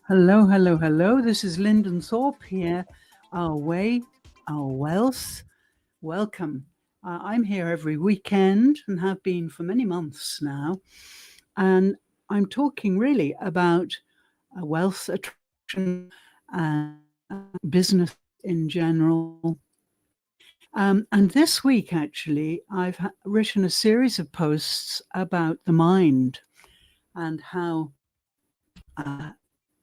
Hello, hello, hello. This is Lyndon Thorpe here. Our Way, Our Wealth. Welcome. I'm here every weekend and have been for many months now. And I'm talking really about wealth attraction and business in general. And this week, actually, I've written a series of posts about the mind and how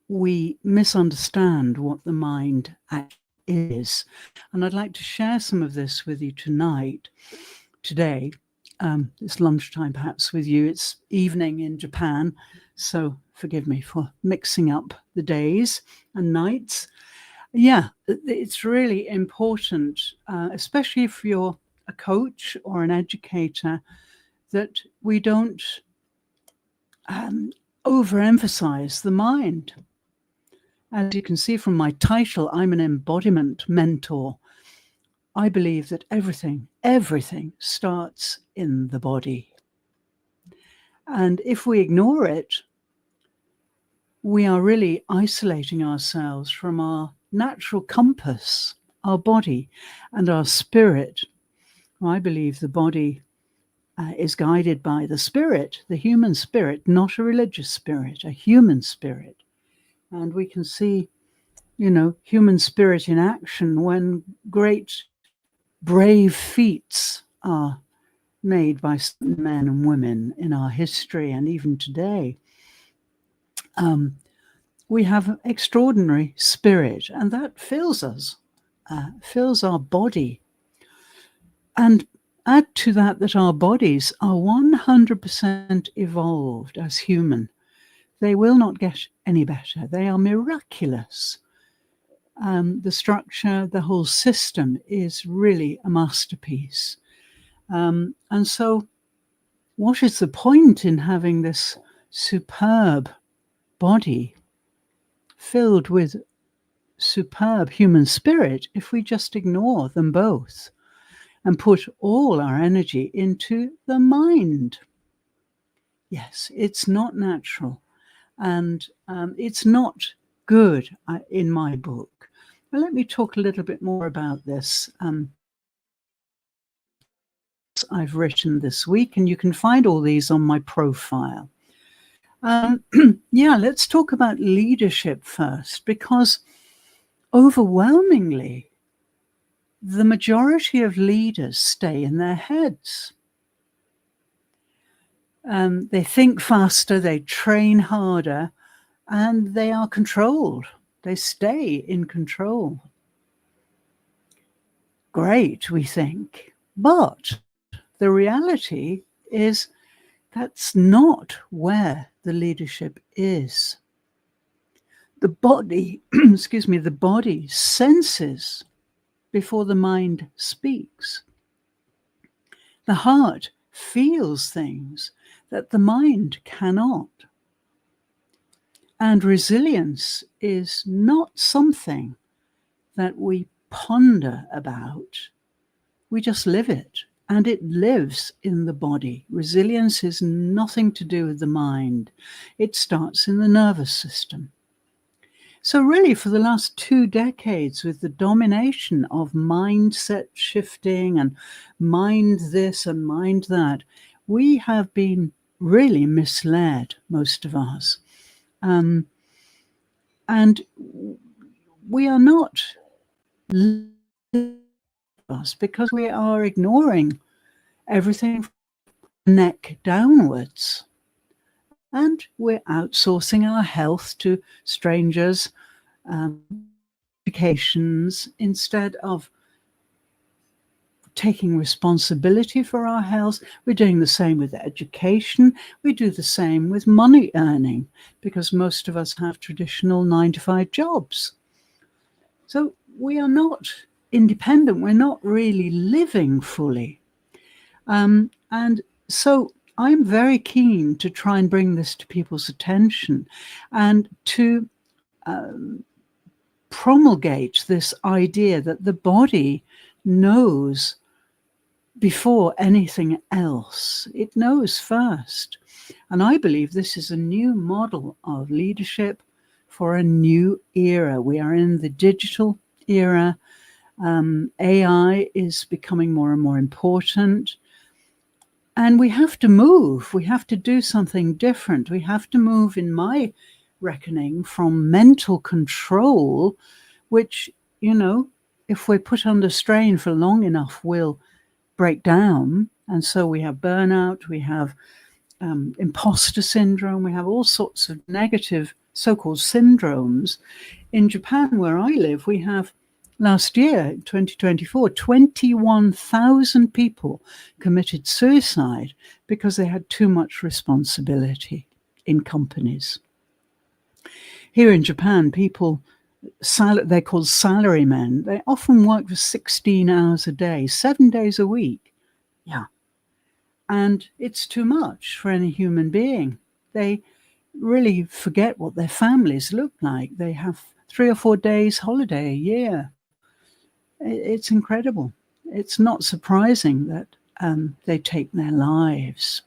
we misunderstand what the mind actually is. And I'd like to share some of this with you today. It's lunchtime perhaps with you. It's evening in Japan, so forgive me for mixing up the days and nights. Yeah, it's really important, especially if you're a coach or an educator, that we don't overemphasize the mind. As you can see from my title, I'm an embodiment mentor. I believe that everything starts in the body. And if we ignore it, we are really isolating ourselves from our natural compass, our body and our spirit. I believe the body is guided by the spirit, the human spirit, not a religious spirit, a human spirit. And we can see, human spirit in action when great, brave feats are made by men and women in our history and even today. We have extraordinary spirit, and that fills us, fills our body. And add to that our bodies are 100% evolved as human. They will not get any better. They are miraculous. The structure, the whole system is really a masterpiece. And so what is the point in having this superb body filled with superb human spirit if we just ignore them both and put all our energy into the mind? Yes, it's not natural. And it's not good in my book. But let me talk a little bit more about this. I've written this week, and you can find all these on my profile. Let's talk about leadership first, because overwhelmingly, the majority of leaders stay in their heads. They think faster, they train harder, and they are controlled. They stay in control. Great, we think. But the reality is that's not where the leadership is. The body, the body senses before the mind speaks. The heart feels things that the mind cannot. And resilience is not something that we ponder about. We just live it, and it lives in the body. Resilience is nothing to do with the mind. It starts in the nervous system. So really, for the last 2 decades, with the domination of mindset shifting and mind this and mind that, we have been really misled, most of us. And we are not because we are ignoring everything from the neck downwards. And we're outsourcing our health to strangers, medications, instead of taking responsibility for our health. We're doing the same with education. We do the same with money earning, because most of us have traditional 9-to-5 jobs. So we are not independent. We're not really living fully. And so I'm very keen to try and bring this to people's attention and to promulgate this idea that the body knows before anything else. It knows first. And I believe this is a new model of leadership for a new era. We are in the digital era. AI is becoming more and more important. And we have to move. We have to do something different. We have to move, in my reckoning, from mental control, which, if we're put under strain for long enough, will break down. And so we have burnout, we have imposter syndrome, we have all sorts of negative so-called syndromes. In Japan, where I live, we have last year, 2024, 21,000 people committed suicide because they had too much responsibility in companies. Here in Japan, people, they're called salarymen. They often work for 16 hours a day, 7 days a week. Yeah. And it's too much for any human being. They really forget what their families look like. They have 3 or 4 days holiday a year. It's incredible. It's not surprising that they take their lives.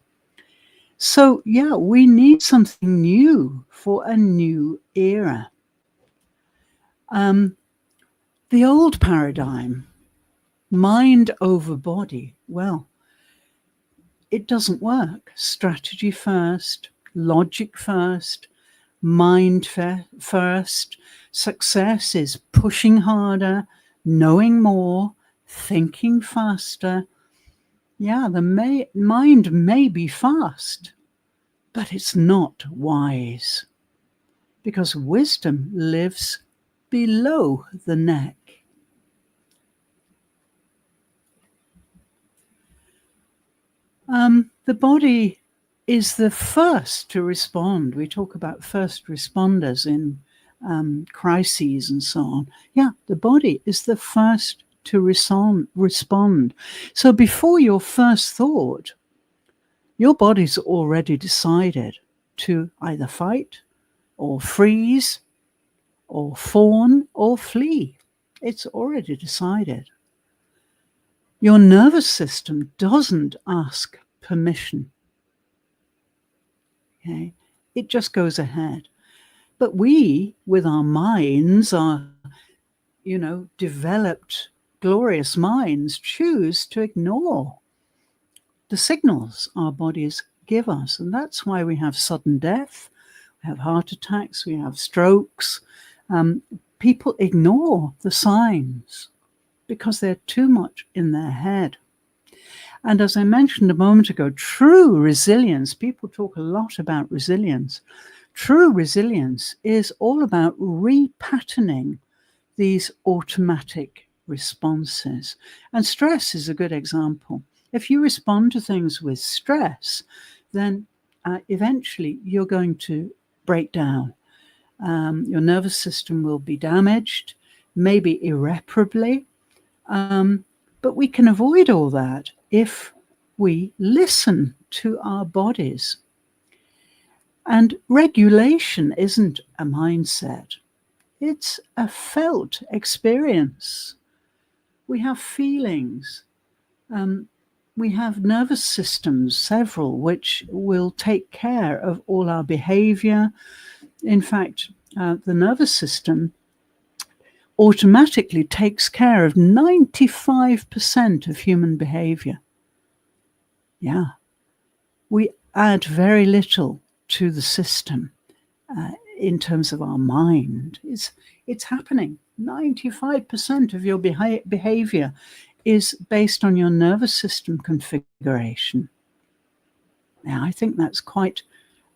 So, yeah, we need something new for a new era. The old paradigm, mind over body, well, it doesn't work. Strategy first, logic first, mind first. Success is pushing harder, knowing more, thinking faster. Yeah, the mind may be fast, but it's not wise, because wisdom lives below the neck. The body is the first to respond. We talk about first responders in crises and so on. Yeah, the body is the first to respond. So before your first thought, your body's already decided to either fight or freeze or fawn or flee. It's already decided. Your nervous system doesn't ask permission. Okay? It just goes ahead. But we, with our minds, our, developed, glorious minds, choose to ignore the signals our bodies give us. And that's why we have sudden death, we have heart attacks, we have strokes. People ignore the signs because they're too much in their head. And as I mentioned a moment ago, true resilience, people talk a lot about resilience. True resilience is all about repatterning these automatic responses. And stress is a good example. If you respond to things with stress, then eventually you're going to break down. Your nervous system will be damaged, maybe irreparably. But we can avoid all that if we listen to our bodies. And regulation isn't a mindset. It's a felt experience. We have feelings. We have nervous systems, several, which will take care of all our behavior. In fact, the nervous system automatically takes care of 95% of human behavior. Yeah. We add very little to the system in terms of our mind. It's happening. 95% of your behavior is based on your nervous system configuration. Now, I think that's quite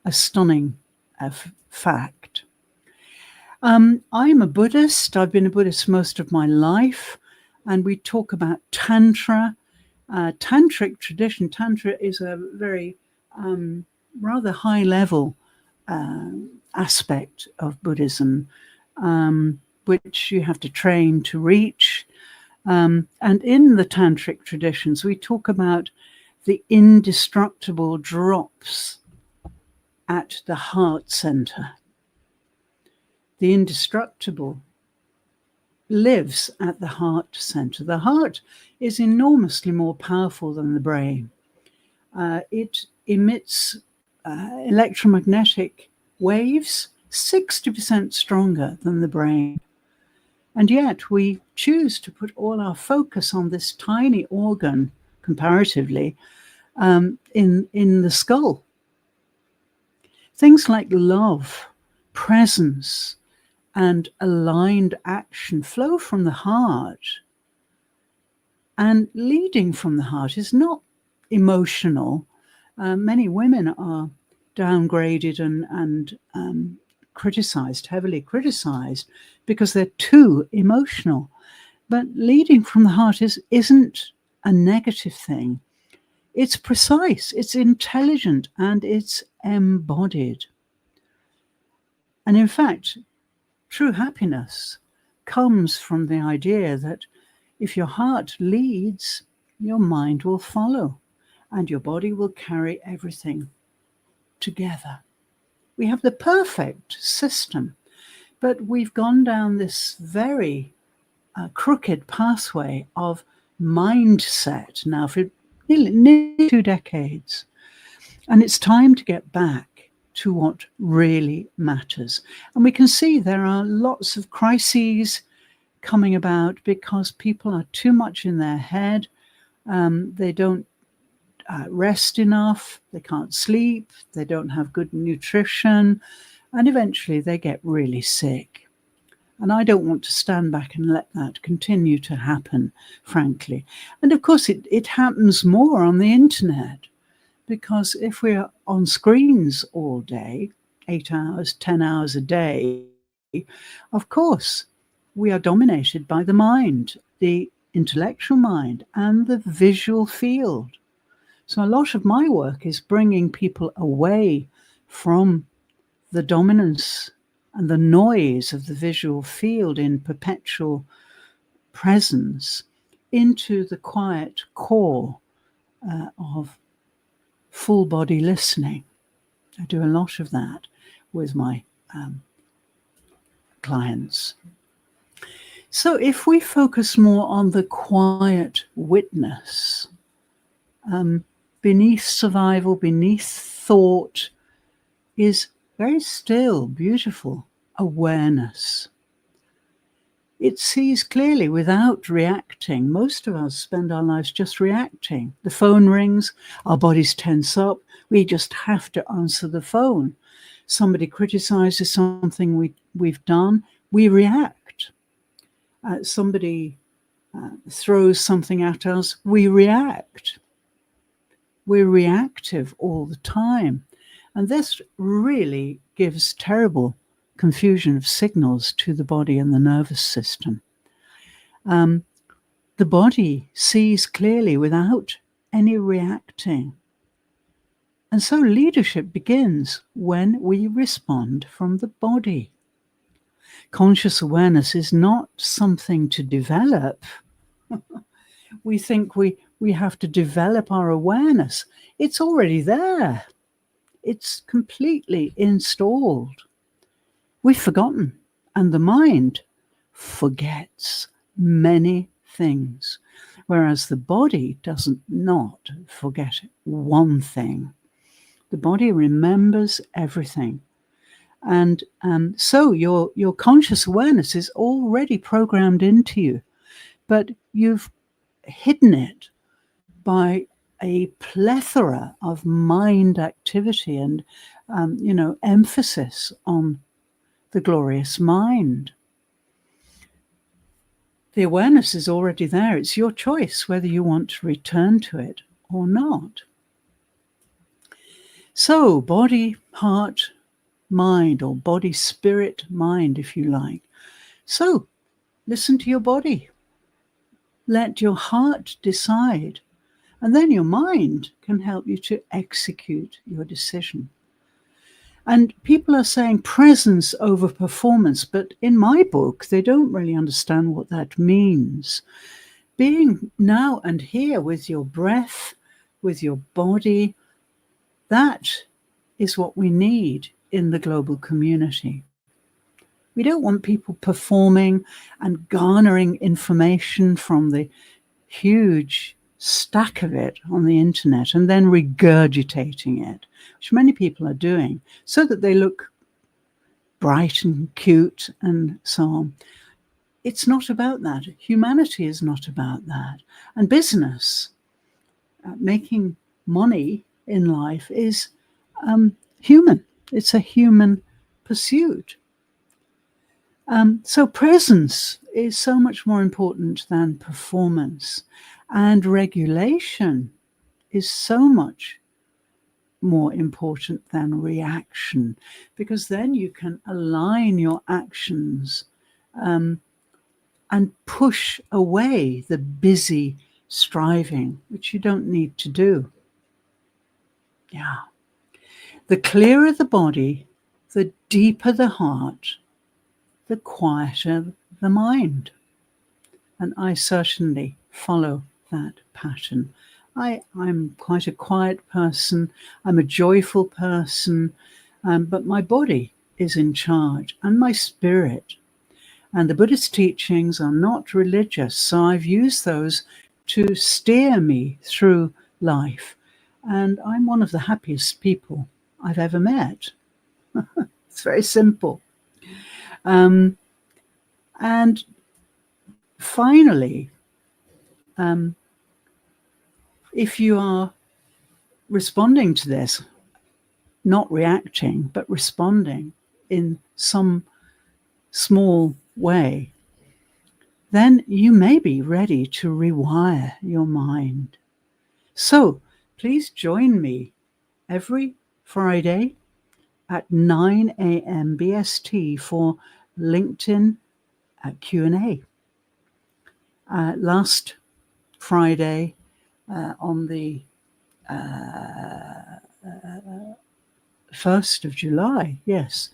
a stunning fact. I'm a Buddhist. I've been a Buddhist most of my life, and we talk about Tantra, Tantric tradition. Tantra is a very rather high level aspect of Buddhism, which you have to train to reach. And in the Tantric traditions, we talk about the indestructible drops at the heart center. The indestructible lives at the heart center. The heart is enormously more powerful than the brain. It emits electromagnetic waves 60% stronger than the brain. And yet we choose to put all our focus on this tiny organ, comparatively, in the skull. Things like love, presence, and aligned action flow from the heart. And leading from the heart is not emotional. Many women are downgraded and criticized, heavily criticized, because they're too emotional. But leading from the heart isn't a negative thing. It's precise, it's intelligent, and it's embodied. And in fact, true happiness comes from the idea that if your heart leads, your mind will follow, and your body will carry everything together. We have the perfect system, but we've gone down this very crooked pathway of mindset now for nearly 2 decades. And it's time to get back to what really matters. And we can see there are lots of crises coming about because people are too much in their head. They don't rest enough, they can't sleep, they don't have good nutrition, and eventually they get really sick. And I don't want to stand back and let that continue to happen, frankly. And of course, it happens more on the internet, because if we're on screens all day, 8 hours, 10 hours a day, of course, we are dominated by the mind, the intellectual mind, and the visual field. So a lot of my work is bringing people away from the dominance and the noise of the visual field in perpetual presence into the quiet core of full body listening. I do a lot of that with my clients. So if we focus more on the quiet witness, beneath survival, beneath thought, is very still, beautiful awareness. It sees clearly without reacting. Most of us spend our lives just reacting. The phone rings, our bodies tense up, we just have to answer the phone. Somebody criticizes something we've done, we react. Somebody throws something at us, we react. We're reactive all the time. And this really gives terrible confusion of signals to the body and the nervous system. The body sees clearly without any reacting. And so leadership begins when we respond from the body. Conscious awareness is not something to develop. We think we have to develop our awareness. It's already there. It's completely installed. We've forgotten, and the mind forgets many things, whereas the body doesn't not forget one thing. The body remembers everything. And so your conscious awareness is already programmed into you, but you've hidden it by a plethora of mind activity and, emphasis on the glorious mind. The awareness is already there. It's your choice whether you want to return to it or not. So body, heart, mind, or body, spirit, mind, if you like. So listen to your body. Let your heart decide And then your mind can help you to execute your decision. And people are saying presence over performance, but in my book, they don't really understand what that means. Being now and here with your breath, with your body, that is what we need in the global community. We don't want people performing and garnering information from the huge stack of it on the internet and then regurgitating it, which many people are doing, so that they look bright and cute and so on. It's not about that. Humanity is not about that. And business, making money in life, is human. It's a human pursuit. So presence is so much more important than performance. And regulation is so much more important than reaction, because then you can align your actions and push away the busy striving, which you don't need to do. Yeah. The clearer the body, the deeper the heart, the quieter the mind. And I certainly follow that pattern. I'm quite a quiet person. I'm a joyful person, but my body is in charge, and my spirit. And the Buddhist teachings are not religious, so I've used those to steer me through life. And I'm one of the happiest people I've ever met. It's very simple. And finally, if you are responding to this, not reacting, but responding in some small way, then you may be ready to rewire your mind. So please join me every Friday at 9 a.m. BST for LinkedIn Q&A. Last Friday on the 1st of July, yes,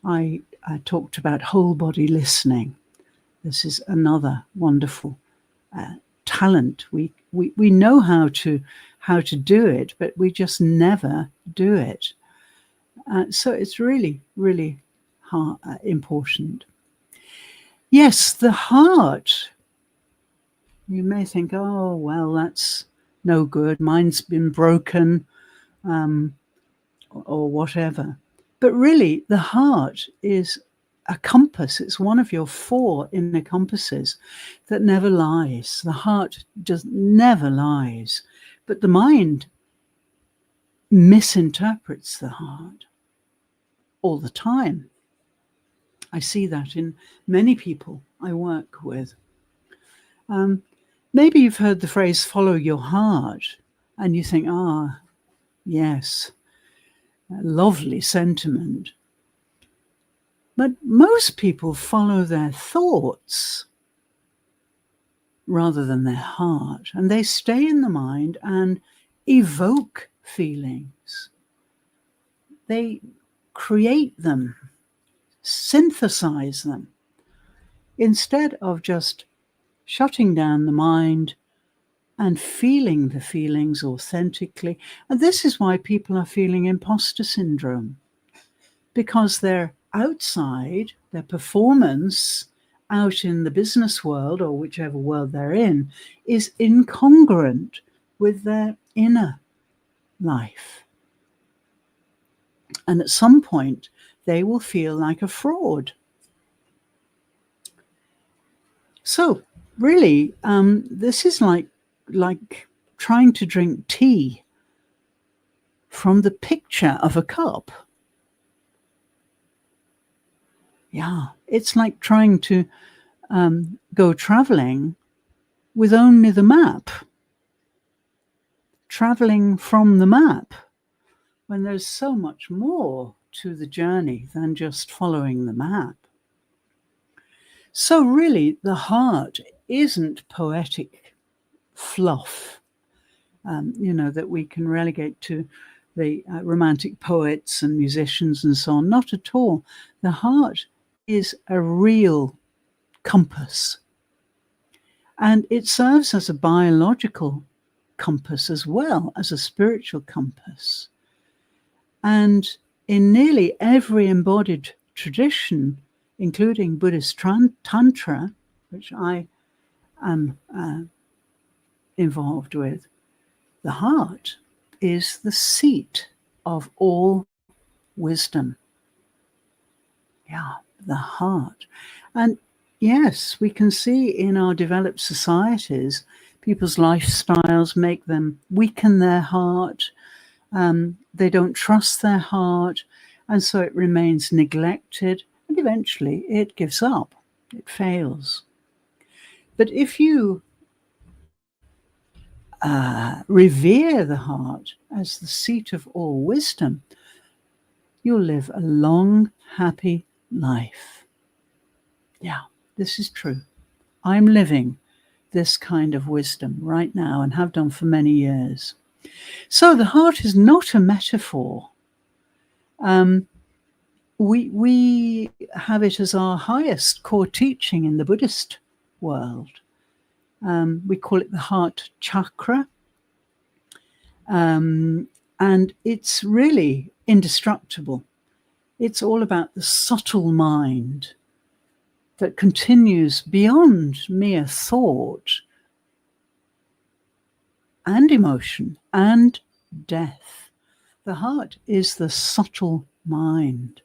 I talked about whole body listening. This is another wonderful talent. We know how to do it, but we just never do it. So it's really, really important. Yes, the heart. You may think, oh, well, that's no good. Mine's been broken, or whatever. But really, the heart is a compass. It's one of your 4 inner compasses that never lies. The heart just never lies. But the mind misinterprets the heart all the time. I see that in many people I work with. Maybe you've heard the phrase, follow your heart, and you think, yes, a lovely sentiment. But most people follow their thoughts rather than their heart, and they stay in the mind and evoke feelings. They create them, synthesize them, instead of just shutting down the mind and feeling the feelings authentically. And this is why people are feeling imposter syndrome, because they're outside, their performance out in the business world or whichever world they're in is incongruent with their inner life. And at some point, they will feel like a fraud. So really, this is like trying to drink tea from the picture of a cup. Yeah, it's like trying to go traveling with only the map. Traveling from the map, when there's so much more to the journey than just following the map. So really, the heart isn't poetic fluff. that we can relegate to the romantic poets and musicians and so on. Not at all. The heart is a real compass. And it serves as a biological compass as well as a spiritual compass. And in nearly every embodied tradition, including Buddhist Tantra, which I am involved with, the heart is the seat of all wisdom. Yeah, the heart. And yes, we can see in our developed societies, people's lifestyles make them weaken their heart. They don't trust their heart, and so it remains neglected, and eventually it gives up, it fails. But if you revere the heart as the seat of all wisdom, you'll live a long, happy life. Yeah, this is true. I'm living this kind of wisdom right now and have done for many years. So the heart is not a metaphor. We have it as our highest core teaching in the Buddhist world. We call it the heart chakra. And it's really indestructible. It's all about the subtle mind that continues beyond mere thought and emotion and death. The heart is the subtle mind.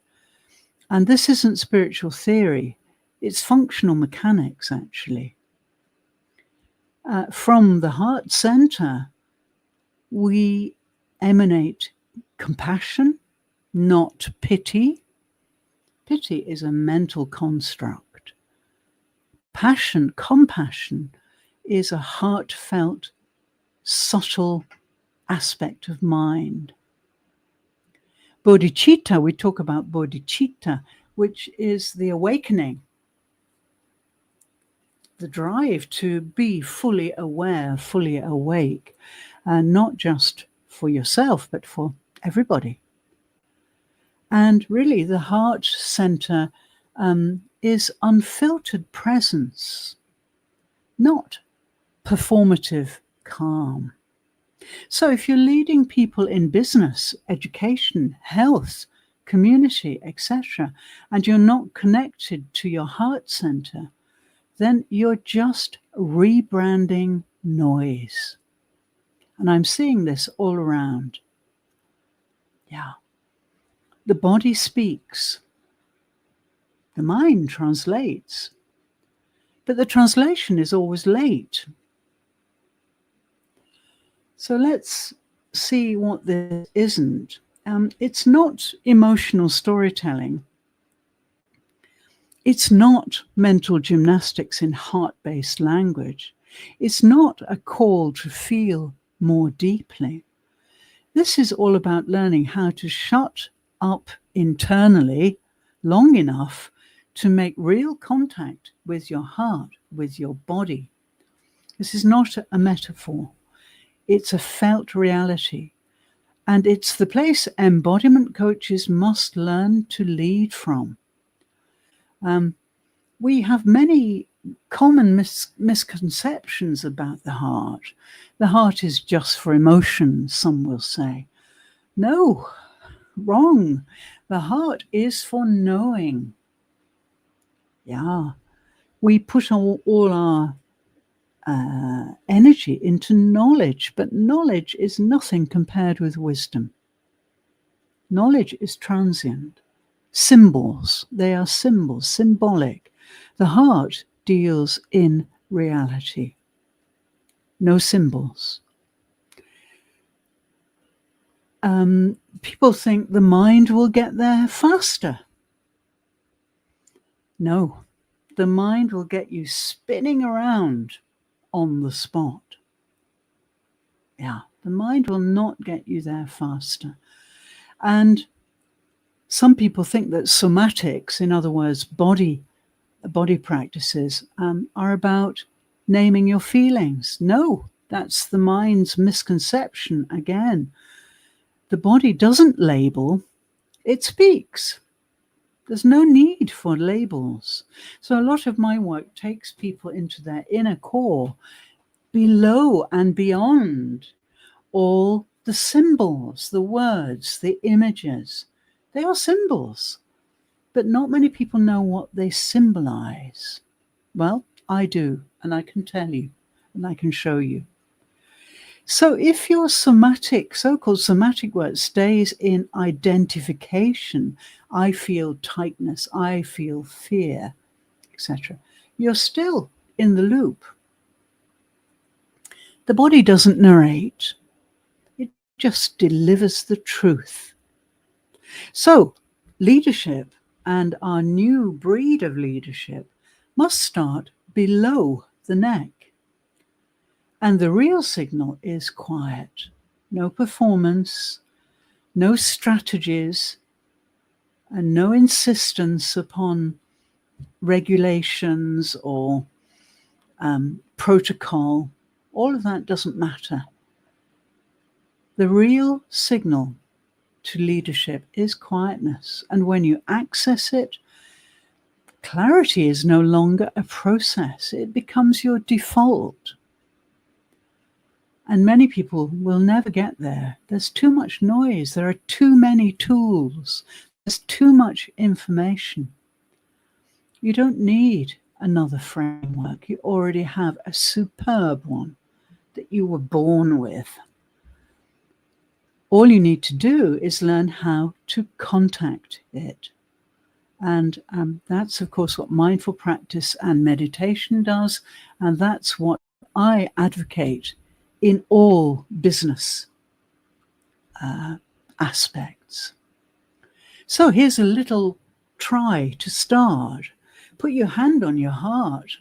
And this isn't spiritual theory. It's functional mechanics, actually. From the heart center, we emanate compassion, not pity. Pity is a mental construct. Compassion, is a heartfelt, subtle aspect of mind. Bodhicitta, we talk about bodhicitta, which is the awakening, the drive to be fully aware, fully awake, and not just for yourself, but for everybody. And really, the heart center is unfiltered presence, not performative calm. So if you're leading people in business, education, health, community, etc., and you're not connected to your heart center, then you're just rebranding noise. And I'm seeing this all around. Yeah. The body speaks. The mind translates. But the translation is always late. So let's see what this isn't. It's not emotional storytelling. It's not mental gymnastics in heart-based language. It's not a call to feel more deeply. This is all about learning how to shut up internally long enough to make real contact with your heart, with your body. This is not a metaphor. It's a felt reality. And it's the place embodiment coaches must learn to lead from. We have many common misconceptions about the heart. The heart is just for emotions, some will say. No, wrong. The heart is for knowing. Yeah, we put all our energy into knowledge, but knowledge is nothing compared with wisdom. Knowledge is transient. Symbols, they are symbols, symbolic. The heart deals in reality. No symbols. People think the mind will get there faster. No, the mind will get you spinning around on the spot. Yeah, the mind will not get you there faster. And some people think that somatics, in other words, body practices, are about naming your feelings. No, That's the mind's misconception again. The body doesn't label, it speaks. There's no need for labels. So a lot of my work takes people into their inner core, below and beyond all the symbols, the words, the images. They are symbols, but not many people know what they symbolize. Well, I do, and I can tell you, and I can show you. So if your somatic, so-called somatic work stays in identification, I feel tightness, I feel fear, etc., you're still in the loop. The body doesn't narrate, it just delivers the truth. So leadership and our new breed of leadership must start below the neck. And the real signal is quiet. No performance, no strategies, and no insistence upon regulations or protocol. All of that doesn't matter. The real signal to leadership is quietness. And when you access it, clarity is no longer a process. It becomes your default. And many people will never get there. There's too much noise. There are too many tools. There's too much information. You don't need another framework. You already have a superb one that you were born with. All you need to do is learn how to contact it. And that's, of course, what mindful practice and meditation does. And that's what I advocate in all business aspects. So here's a little try to start. Put your hand on your heart.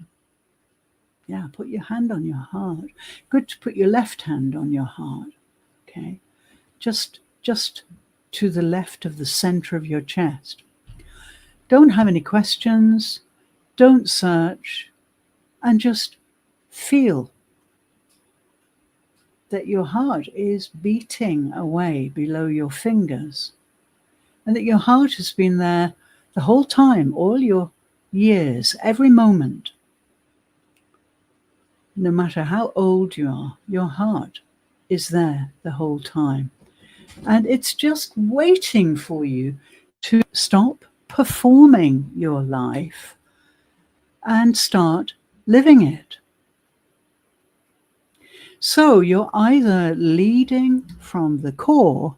Yeah, put your hand on your heart. Good to put your left hand on your heart. Okay, just to the left of the center of your chest. Don't have any questions. Don't search, and just feel that your heart is beating away below your fingers, and that your heart has been there the whole time, all your years, every moment. No matter how old you are, your heart is there the whole time. And it's just waiting for you to stop performing your life and start living it. So you're either leading from the core,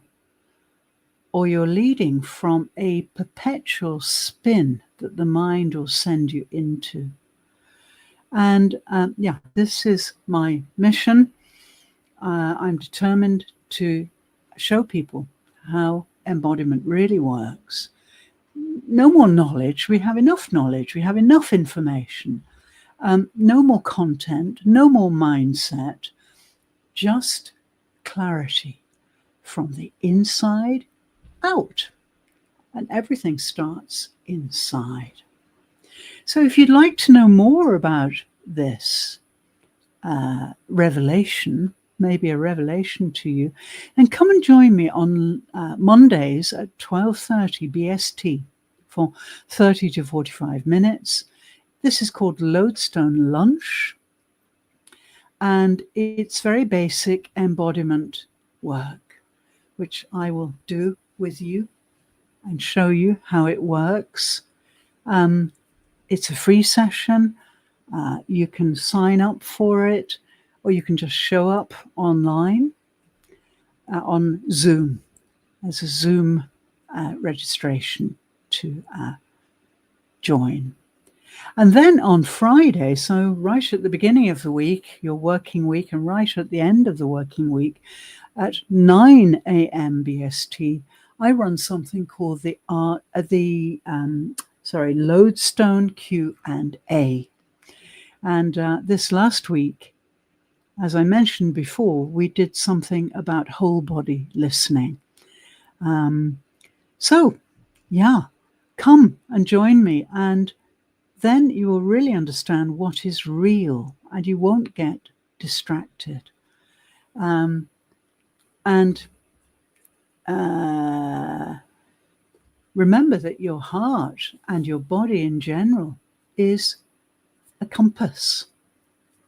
or you're leading from a perpetual spin that the mind will send you into. And this is my mission. I'm determined to show people how embodiment really works. No more knowledge. We have enough knowledge. We have enough information. No more content, no more mindset. Just clarity from the inside out. And everything starts inside. So if you'd like to know more about this revelation, maybe a revelation to you, then come and join me on Mondays at 12:30 BST for 30 to 45 minutes. This is called Lodestone Lunch. And it's very basic embodiment work, which I will do with you and show you how it works. It's a free session. You can sign up for it, or you can just show up online on Zoom. There's a Zoom registration to join. And then on Friday, so right at the beginning of the week, your working week, and right at the end of the working week, at 9 a.m. BST, I run something called the Lodestone Q&A. And this last week, as I mentioned before, we did something about whole body listening. Come and join me, and then you will really understand what is real, and you won't get distracted. And remember that your heart and your body in general is a compass,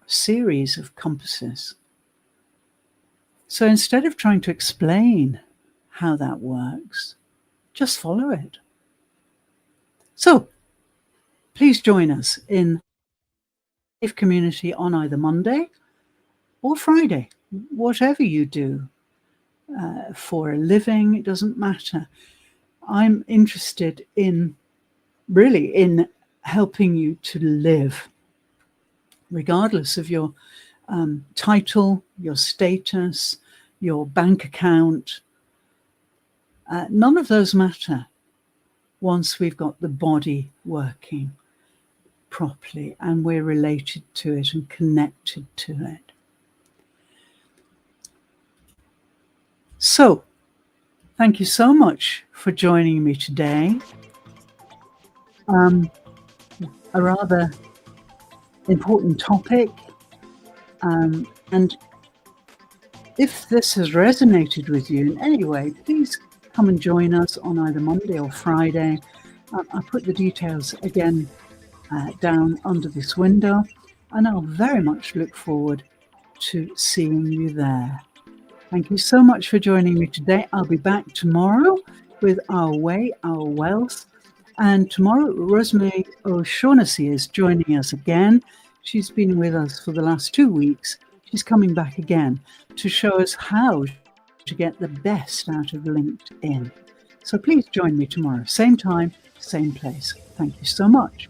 a series of compasses. So instead of trying to explain how that works, just follow it. So please join us in the community on either Monday or Friday, whatever you do for a living, it doesn't matter. I'm interested in helping you to live, regardless of your title, your status, your bank account. None of those matter once we've got the body working properly and we're related to it and connected to it. So, thank you so much for joining me today. A rather important topic. And if this has resonated with you in any way, please come and join us on either Monday or Friday. I'll put the details again down under this window, and I'll very much look forward to seeing you there. Thank you so much for joining me today. I'll be back tomorrow with Our Way, Our Wealth. And tomorrow, Rosemary O'Shaughnessy is joining us again. She's been with us for the last 2 weeks. She's coming back again to show us how to get the best out of LinkedIn. So please join me tomorrow, same time, same place. Thank you so much.